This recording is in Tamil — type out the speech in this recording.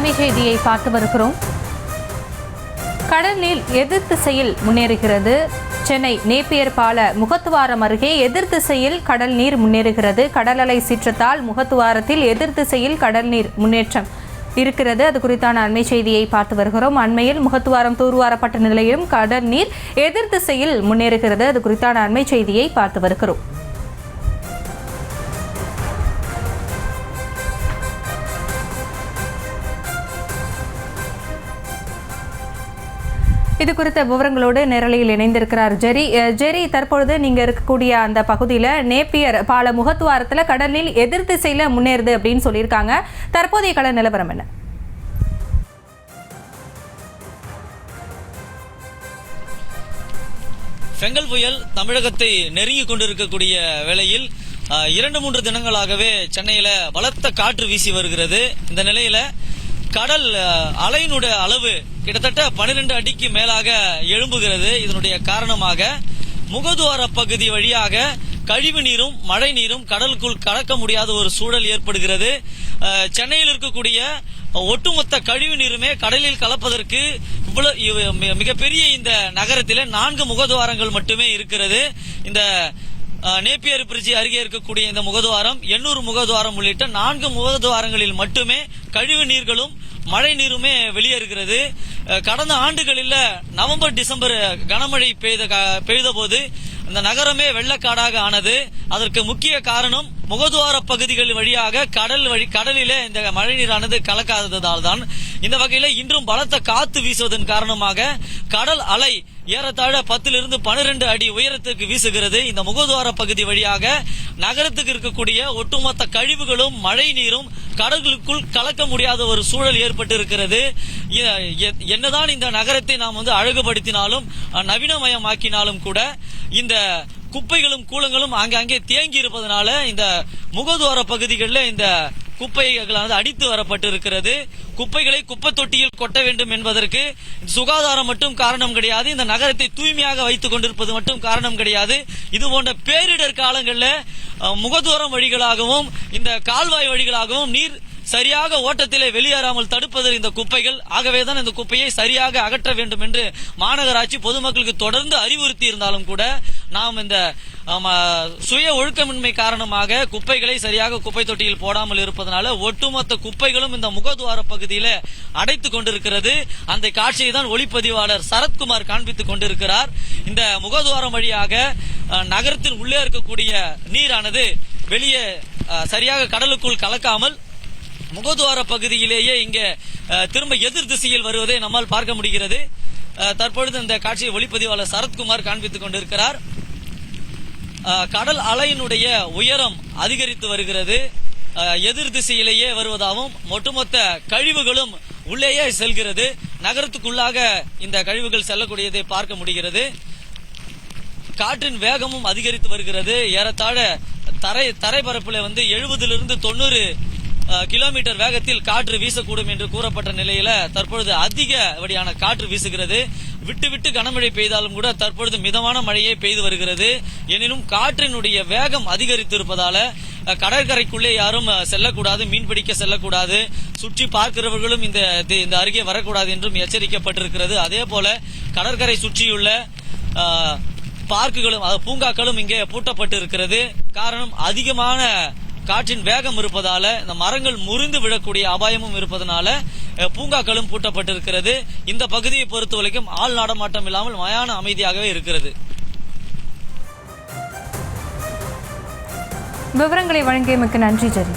அண்மை செய்தியை பார்த்து வருகிறோம். கடல் நீர் எதிர் திசையில் முன்னேறுகிறது. சென்னை நேப்பியர் பால முகத்துவாரம் அருகே எதிர் திசையில் கடல் நீர் முன்னேறுகிறது. கடல் அலை சீற்றத்தால் முகத்துவாரத்தில் எதிர் திசையில் கடல் நீர் முன்னேற்றம் இருக்கிறது. அது குறித்தான அண்மை செய்தியை பார்த்து வருகிறோம். அண்மையில் முகத்துவாரம் தூர்வாரப்பட்ட நிலையிலும் கடல் நீர் எதிர் திசையில் முன்னேறுகிறது. அது குறித்தான அண்மை செய்தியை பார்த்து வருகிறோம். இது குறித்த விவரங்களோடு நேரலையில் இணைந்திருக்கிறார் ஜெரி. தற்பொழுது நீங்க இருக்கக்கூடிய அந்த பகுதியில் நேப்பியர் பால முகத்துவாரத்தில் கடலில் எதிர் திசையில முன்னேறுது அப்படின்னு சொல்லியிருக்காங்க. தற்போதைய கள நிலவரம் என்ன? பெங்கல் புயல் தமிழகத்தை நெருங்கி கொண்டிருக்கக்கூடிய வேளையில் 2-3 தினங்களாகவே சென்னையில பலத்த காற்று வீசி வருகிறது. இந்த நிலையில கடல் அலையினுடைய அளவு கிட்டத்தட்ட 12 அடிக்கு மேலாக எழும்புகிறது. இதனுடைய காரணமாக முகதுவார பகுதி வழியாக கழிவு நீரும் மழை நீரும் கடலுக்குள் கலக்க முடியாத ஒரு சூழல் ஏற்படுகிறது. சென்னையில் இருக்கக்கூடிய ஒட்டுமொத்த கழிவு நீருமே கடலில் கலப்பதற்கு மிகப்பெரிய இந்த நகரத்தில் 4 முகதுவாரங்கள் மட்டுமே இருக்கிறது. இந்த நேப்பியர் பிரிட்ஜ் அருகே இருக்கக்கூடிய இந்த முகதுவாரம், எண்ணூர் முகதுவாரம் உள்ளிட்ட 4 முகதுவாரங்களில் மட்டுமே கழிவு நீர்களும் மழை நீருமே வெளியேறுகிறது. கடந்த ஆண்டுகளில் நவம்பர் டிசம்பர் கனமழை பெய்த போது இந்த நகரமே வெள்ளக்காடாக ஆனது. அதற்கு முக்கிய காரணம் முகதுவார பகுதிகள் வழியாக கடலிலே இந்த மழை நீரானது கலக்காததால் தான். இந்த வகையில இன்றும் பலத்த காத்து வீசுவதன் காரணமாக கடல் அலை ஏறத்தாழ 10-12 அடி உயரத்துக்கு வீசுகிறது. இந்த முகதுவார பகுதி வழியாக நகரத்துக்கு இருக்கக்கூடிய ஒட்டுமொத்த கழிவுகளும் மழை நீரும் கடலுக்குள் கலக்க முடியாத ஒரு சூழல் ஏற்பட்டு இருக்கிறது. என்னதான் இந்த நகரத்தை நாம் அழகுபடுத்தினாலும் நவீனமயமாக்கினாலும் கூட இந்த குப்பைகளும் கூலங்களும் ஆங்காங்கே தேங்கி இருப்பதனால இந்த முகதுவார பகுதிகளில் இந்த குப்பைகளானது அடித்து வரப்பட்டு இருக்கிறது. குப்பைகளை குப்பை தொட்டியில் கொட்ட வேண்டும் என்பதற்கு சுகாதாரம் மட்டும் காரணம் கிடையாது, இந்த நகரத்தை தூய்மையாக வைத்துக் கொண்டிருப்பது மட்டும் காரணம் கிடையாது. இது போன்ற பேரிடர் காலங்களில் முகதுவாரம் வழிகளாகவும் இந்த கால்வாய் வழிகளாகவும் நீர் சரியாக ஓட்டத்திலே வெளியேறாமல் தடுப்பது இந்த குப்பைகள். ஆகவேதான் இந்த குப்பையை சரியாக அகற்ற வேண்டும் என்று மாநகராட்சி பொதுமக்களுக்கு தொடர்ந்து அறிவுறுத்தி இருந்தாலும் கூட நாம் இந்த சுய ஒழுக்கமின்மை காரணமாக குப்பைகளை சரியாக குப்பை தொட்டியில் போடாமல் இருப்பதனால ஒட்டுமொத்த குப்பைகளும் இந்த முகதுவார பகுதியில் அடைத்துக் கொண்டிருக்கிறது. அந்த காட்சியை தான் ஒளிப்பதிவாளர் சரத்குமார் காண்பித்துக் கொண்டிருக்கிறார். இந்த முகதுவாரம் வழியாக நகரத்தின் உள்ளே இருக்கக்கூடிய நீரானது வெளியே சரியாக கடலுக்குள் கலக்காமல் முகதுவார பகுதியிலேயே இங்கே திரும்ப எதிர் திசையில் வருவதை நம்மால் பார்க்க முடிகிறது. தற்பொழுது இந்த காட்சியை ஒளிப்பதிவாளர் சரத்குமார் காண்பித்துக் கொண்டிருக்கிறார். கடல் அலையினுடைய உயரம் அதிகரித்து வருகிறது. எதிர் திசையிலேயே வருவதாகவும் ஒட்டுமொத்த கழிவுகளும் உள்ளேயே செல்கிறது. நகரத்துக்குள்ளாக இந்த கழிவுகள் செல்லக்கூடியதை பார்க்க முடிகிறது. காற்றின் வேகமும் அதிகரித்து வருகிறது. ஏறத்தாழ தரைப்பரப்பில் 70-90 கிலோமீட்டர் வேகத்தில் காற்று வீசக்கூடும் என்று கூறப்பட்ட நிலையில தற்பொழுது அதிகப்படியான காற்று வீசுகிறது. விட்டு விட்டு கனமழை பெய்தாலும் கூட தற்பொழுது மிதமான மழையே பெய்து வருகிறது. எனினும் காற்றினுடைய வேகம் அதிகரித்து இருப்பதால கடற்கரைக்குள்ளே யாரும் செல்லக்கூடாது, மீன்பிடிக்க செல்லக்கூடாது, சுற்றி பார்க்கிறவர்களும் இந்த அருகே வரக்கூடாது என்றும் எச்சரிக்கப்பட்டிருக்கிறது. அதே போல கடற்கரை சுற்றியுள்ள பார்க்குகளும் பூங்காக்களும் இங்கே பூட்டப்பட்டு இருக்கிறது. காரணம் அதிகமான காற்றின் வேகம் இருப்பதால இந்த மரங்கள் முறிந்து விடக்கூடிய அபாயமும் இருப்பதனால பூங்காக்களும் பூட்டப்பட்டிருக்கிறது. இந்த பகுதியை பொறுத்தவரைக்கும் ஆள் நடமாட்டம் இல்லாமல் மயான அமைதியாகவே இருக்கிறது. விவரங்களை வழங்கியமைக்கு நன்றி ஜெரி.